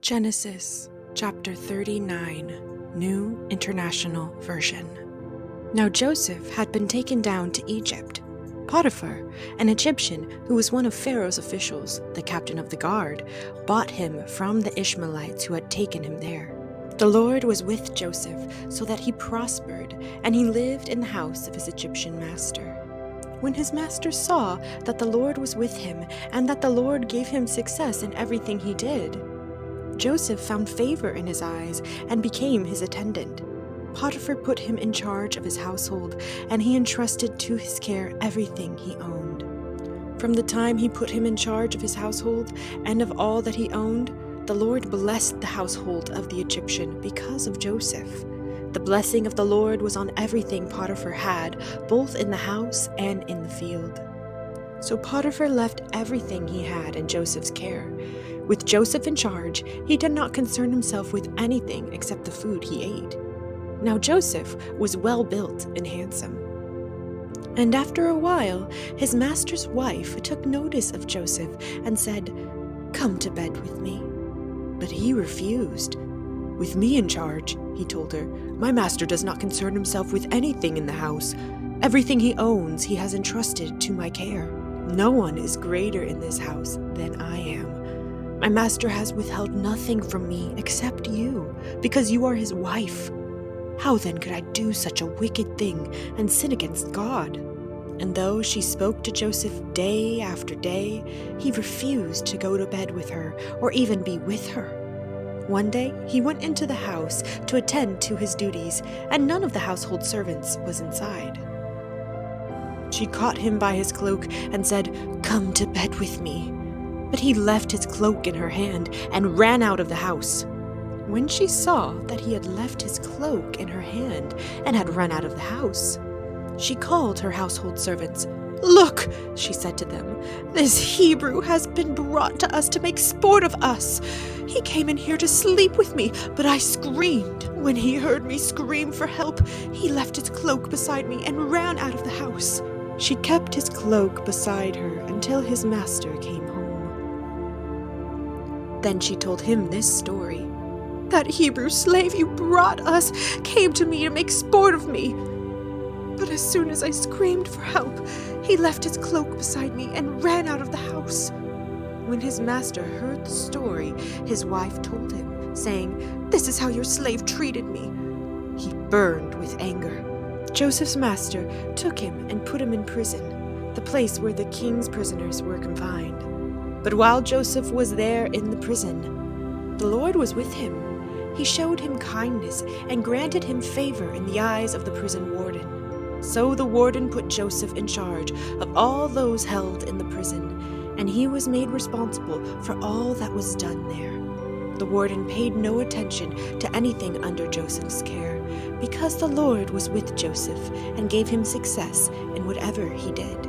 Genesis chapter 39, New International Version. Now Joseph had been taken down to Egypt. Potiphar, an Egyptian who was one of Pharaoh's officials, the captain of the guard, bought him from the Ishmaelites who had taken him there. The Lord was with Joseph so that he prospered, and he lived in the house of his Egyptian master. When his master saw that the Lord was with him and that the Lord gave him success in everything he did, Joseph found favor in his eyes and became his attendant. Potiphar put him in charge of his household, and he entrusted to his care everything he owned. From the time he put him in charge of his household and of all that he owned, the Lord blessed the household of the Egyptian because of Joseph. The blessing of the Lord was on everything Potiphar had, both in the house and in the field. So Potiphar left everything he had in Joseph's care. With Joseph in charge, he did not concern himself with anything except the food he ate. Now Joseph was well built and handsome. And after a while, his master's wife took notice of Joseph and said, "Come to bed with me." But he refused. "With me in charge," he told her, "my master does not concern himself with anything in the house. Everything he owns he has entrusted to my care. No one is greater in this house than I am. My master has withheld nothing from me except you, because you are his wife. How then could I do such a wicked thing and sin against God?" And though she spoke to Joseph day after day, he refused to go to bed with her or even be with her. One day he went into the house to attend to his duties, and none of the household servants was inside. She caught him by his cloak and said, "Come to bed with me." But he left his cloak in her hand and ran out of the house. When she saw that he had left his cloak in her hand and had run out of the house, she called her household servants. "Look," she said to them, "this Hebrew has been brought to us to make sport of us. He came in here to sleep with me, but I screamed. When he heard me scream for help, he left his cloak beside me and ran out of the house." She kept his cloak beside her until his master came home. Then she told him this story. "That Hebrew slave you brought us came to me to make sport of me. But as soon as I screamed for help, he left his cloak beside me and ran out of the house." When his master heard the story, his wife told him, saying, "This is how your slave treated me." He burned with anger. Joseph's master took him and put him in prison, the place where the king's prisoners were confined. But while Joseph was there in the prison, the Lord was with him. He showed him kindness and granted him favor in the eyes of the prison warden. So the warden put Joseph in charge of all those held in the prison, and he was made responsible for all that was done there. The warden paid no attention to anything under Joseph's care, because the Lord was with Joseph and gave him success in whatever he did.